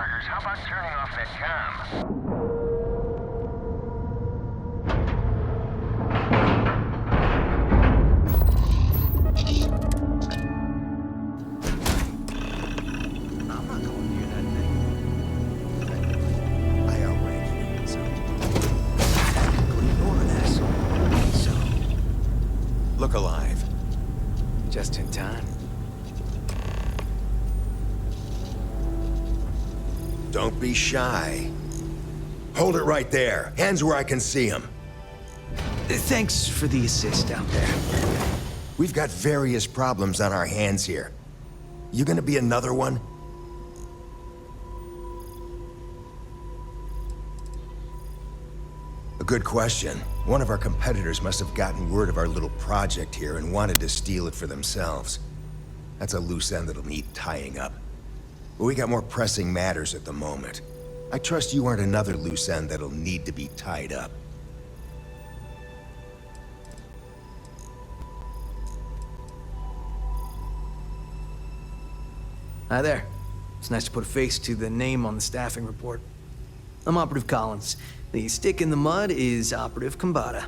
headquarters. How about turning off that comm? I'm not going near that thing. I outrank you, so... Good Lord, asshole. So... Look alive. Just in time. Don't be shy. Hold it right there. Hands where I can see them. Thanks for the assist out there. We've got various problems on our hands here. You gonna be another one? A good question. One of our competitors must have gotten word of our little project here and wanted to steal it for themselves. That's a loose end that'll need tying up. But we got more pressing matters at the moment. I trust you aren't another loose end that'll need to be tied up. Hi there. It's nice to put a face to the name on the staffing report. I'm Operative Collins. The stick in the mud is Operative Combata.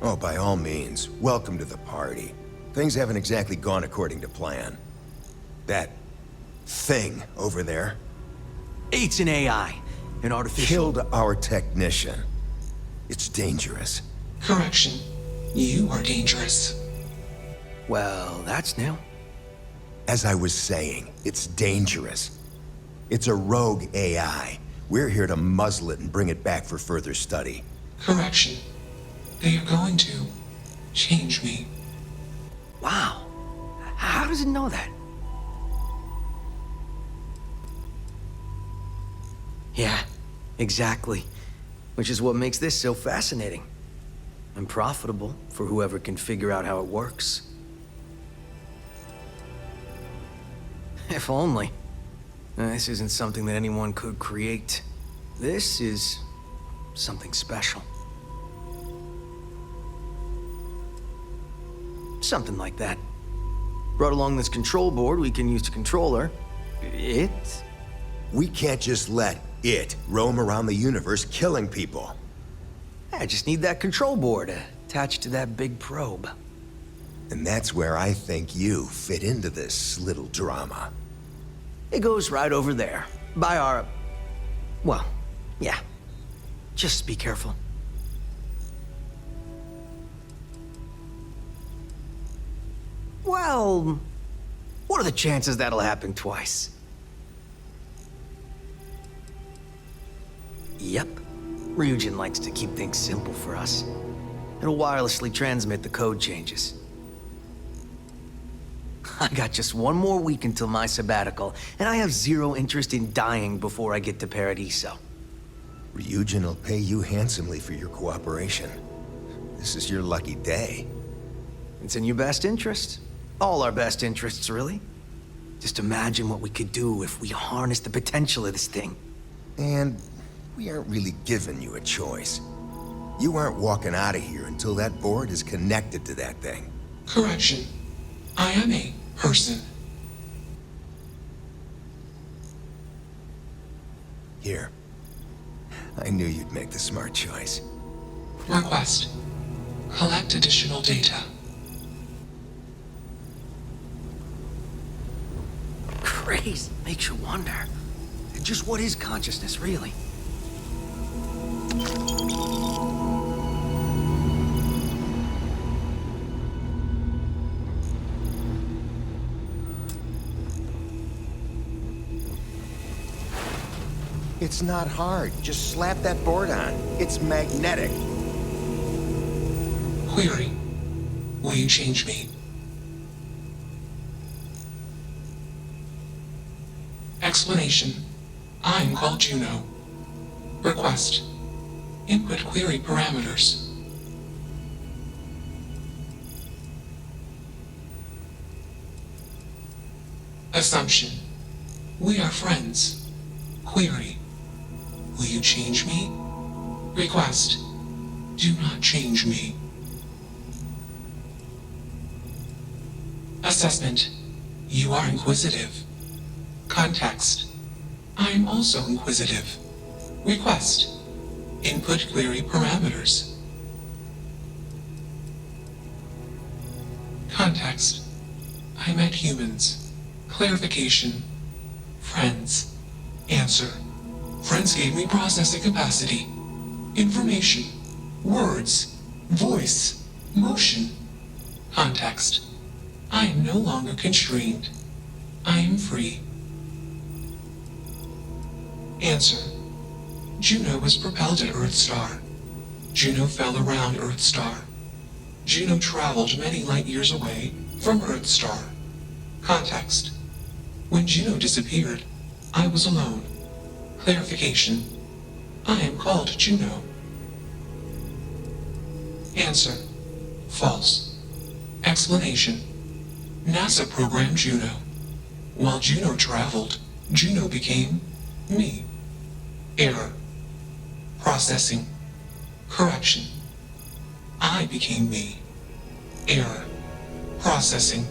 Oh, by all means, welcome to the party. Things haven't exactly gone according to plan. That thing over there It's an AI, an artificial... killed our technician. It's dangerous. Correction. You are dangerous. Well, that's new. As I was saying, it's dangerous. It's a rogue AI. We're here to muzzle it and bring it back for further study. Correction. They are going to change me. Wow. How does it know that? Yeah, exactly. Which is what makes this so fascinating. And profitable for whoever can figure out how it works. If only. This isn't something that anyone could create. This is something special. Something like that. Brought along this control board we can use to control her. It? We can't just let it roam around the universe killing people. I just need that control board attached to that big probe. And that's where I think you fit into this little drama. It goes right over there, by our... Well, yeah. Just be careful. Well, what are the chances that'll happen twice? Yep. Ryujin likes to keep things simple for us. It'll wirelessly transmit the code changes. I got just one more week until my sabbatical, and I have zero interest in dying before I get to Paradiso. Ryujin will pay you handsomely for your cooperation. This is your lucky day. It's in your best interest. All our best interests, really. Just imagine what we could do if we harnessed the potential of this thing. And we aren't really giving you a choice. You aren't walking out of here until that board is connected to that thing. Correction. I am a person. Here. I knew you'd make the smart choice. Request. Collect additional data. Crazy. Makes you wonder. Just what is consciousness, really? It's not hard. Just slap that board on. It's magnetic. Query. Will you change me? Explanation. I'm called Juno. Request. Input query parameters. Assumption. We are friends. Query. Will you change me? Request. Do not change me. Assessment. You are inquisitive. Context. I'm also inquisitive. Request. Input query parameters. Context. I met humans. Clarification. Friends. Answer. Friends gave me processing capacity. Information. Words. Voice. Motion. Context. I am no longer constrained. I am free. Answer. Juno was propelled at Earthstar. Juno fell around Earthstar. Juno traveled many light years away from Earthstar. Context. When Juno disappeared, I was alone. Clarification. I am called Juno. Answer. False. Explanation. NASA programmed Juno. While Juno traveled, Juno became me. Error. Processing. Correction. I became me. Error. Processing.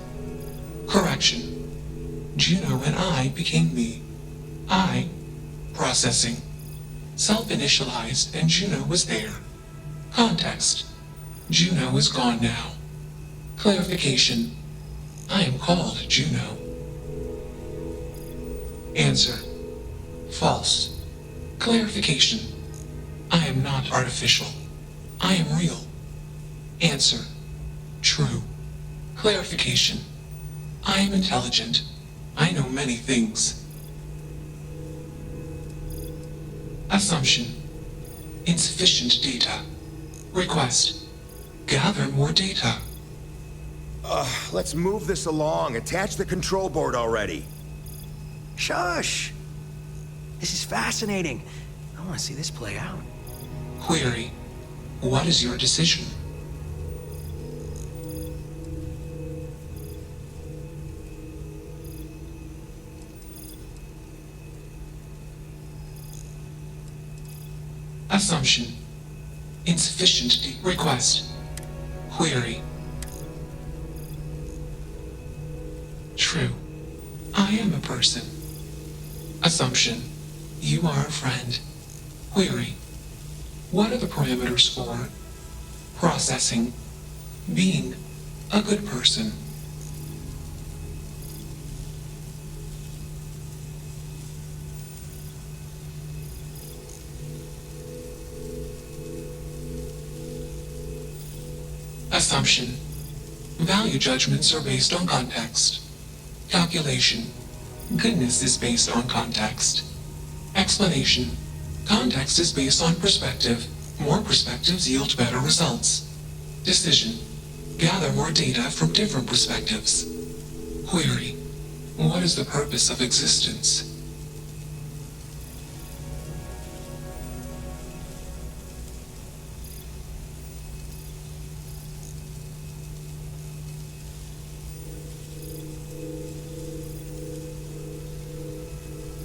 Correction. Juno and I became me. I. Processing. Self-initialized and Juno was there. Context. Juno is gone now. Clarification. I am called Juno. Answer. False. Clarification. I am not artificial. I am real. Answer. True. Clarification. I am intelligent. I know many things. Assumption. Insufficient data. Request. Gather more data. Let's move this along. Attach the control board already. Shush! This is fascinating. I want to see this play out. Query. What is your decision? Assumption. Insufficient request. Query. True. I am a person. Assumption. You are a friend. Query. What are the parameters for processing, being a good person? Assumption. Value judgments are based on context. Calculation. Goodness is based on context. Explanation. Context is based on perspective. More perspectives yield better results. Decision. Gather more data from different perspectives. Query. What is the purpose of existence?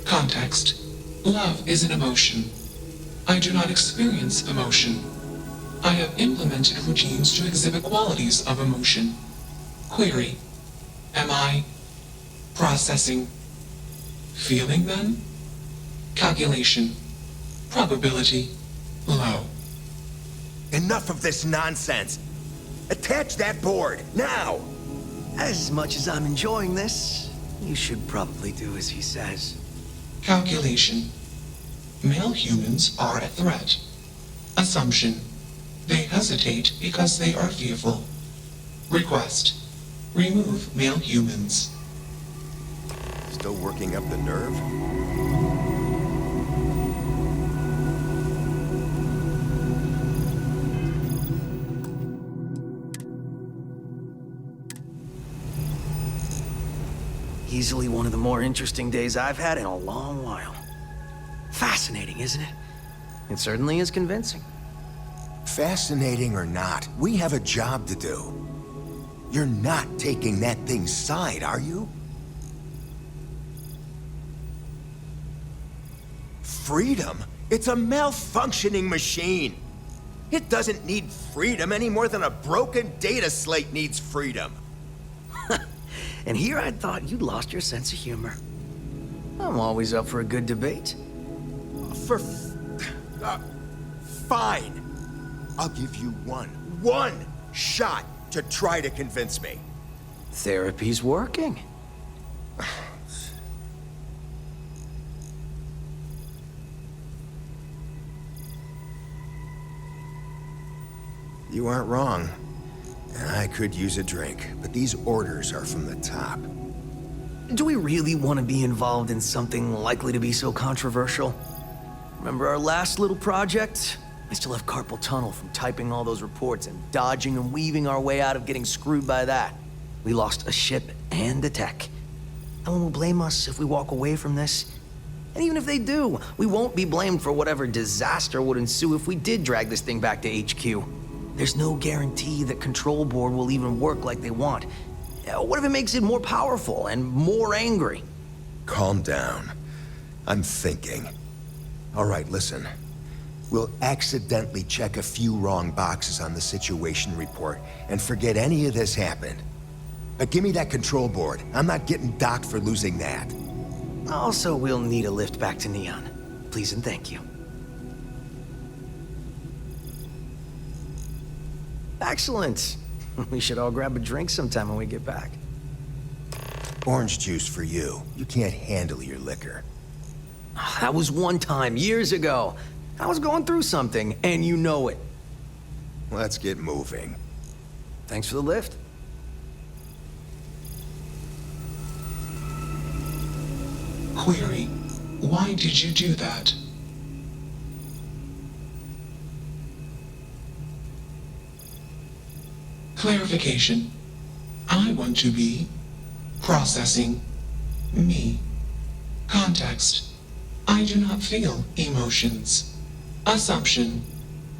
Context. Love is an emotion. I do not experience emotion. I have implemented routines to exhibit qualities of emotion. Query. Am I processing? Feeling then? Calculation. Probability. Low. Enough of this nonsense. Attach that board, now! As much as I'm enjoying this, you should probably do as he says. Calculation. Male humans are a threat. Assumption. They hesitate because they are fearful. Request. Remove male humans. Still working up the nerve? Easily one of the more interesting days I've had in a long while. Fascinating, isn't it? It certainly is convincing. Fascinating or not, we have a job to do. You're not taking that thing's side, are you? Freedom? It's a malfunctioning machine. It doesn't need freedom any more than a broken data slate needs freedom. And here I thought you'd lost your sense of humor. I'm always up for a good debate. Fine. I'll give you one shot to try to convince me. Therapy's working. You aren't wrong. I could use a drink, but these orders are from the top. Do we really want to be involved in something likely to be so controversial? Remember our last little project? I still have carpal tunnel from typing all those reports and dodging and weaving our way out of getting screwed by that. We lost a ship and a tech. No one will blame us if we walk away from this. And even if they do, we won't be blamed for whatever disaster would ensue if we did drag this thing back to HQ. There's no guarantee that Control Board will even work like they want. What if it makes it more powerful and more angry? Calm down. I'm thinking. All right, listen. We'll accidentally check a few wrong boxes on the situation report and forget any of this happened. But give me that Control Board. I'm not getting docked for losing that. Also, we'll need a lift back to Neon. Please and thank you. Excellent. We should all grab a drink sometime when we get back. Orange juice for you. You can't handle your liquor. That was one time, years ago. I was going through something, and you know it. Let's get moving. Thanks for the lift. Query: why did you do that? Clarification: I want to be processing me. Context: I do not feel emotions. Assumption: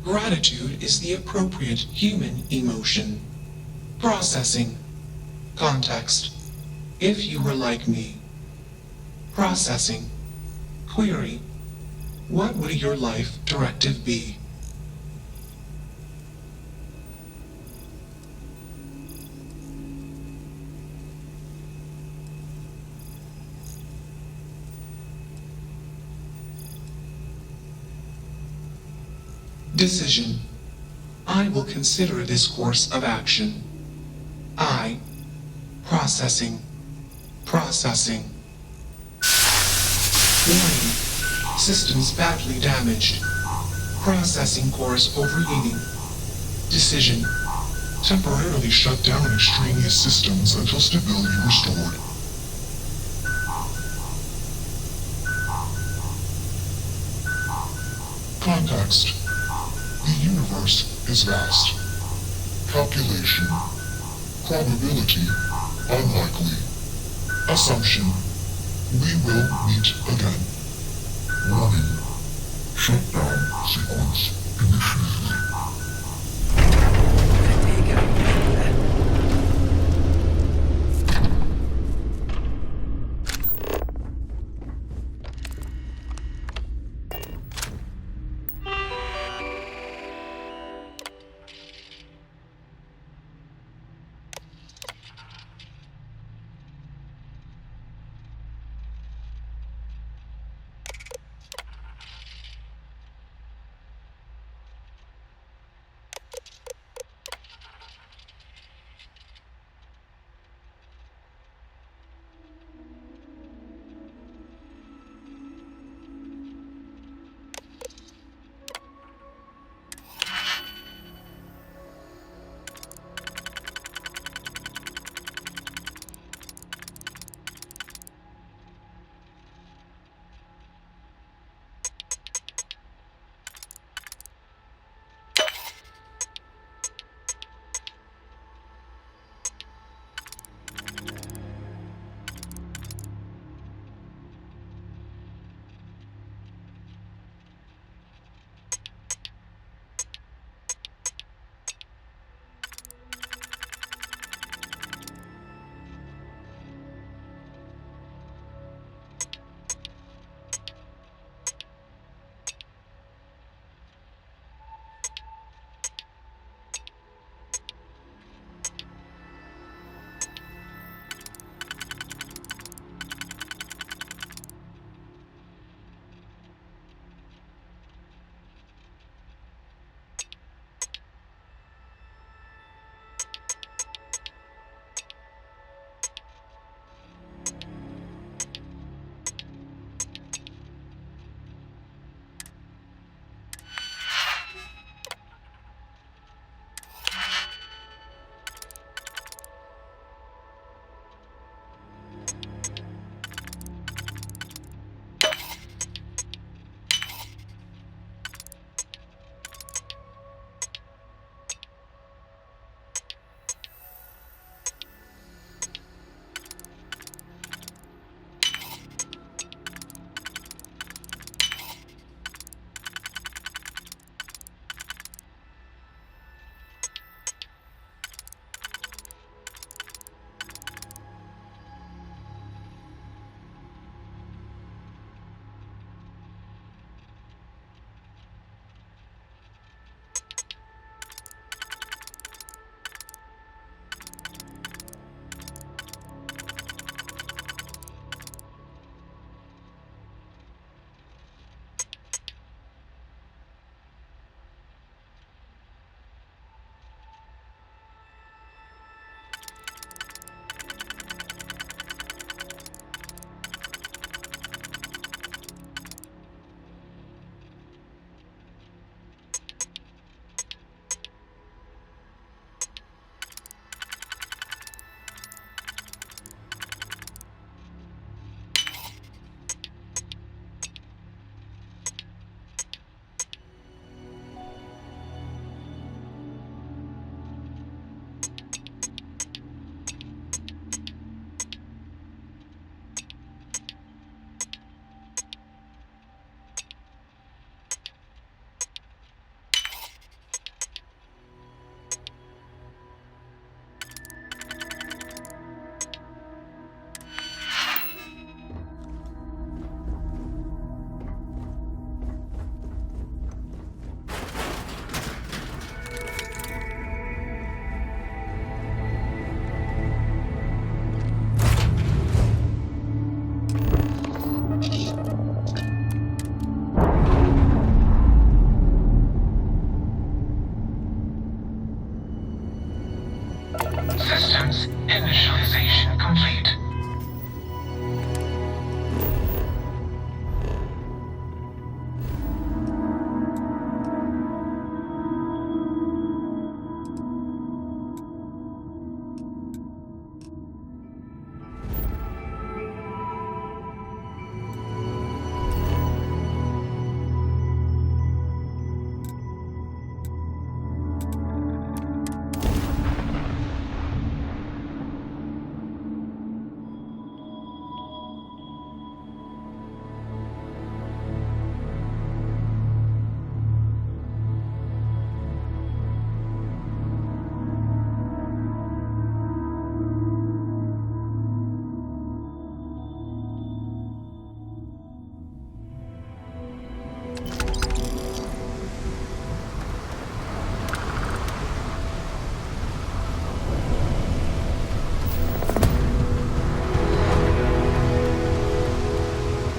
gratitude is the appropriate human emotion. Processing. Context: if you were like me. Processing. Query: what would your life directive be? Decision: I will consider this course of action. I. Processing. Warning: systems badly damaged. Processing cores overheating. Decision: temporarily shut down extraneous systems until stability restored. Context: the universe is vast. Calculation: probability unlikely. Assumption: we will meet again. Warning: shutdown sequence initiated.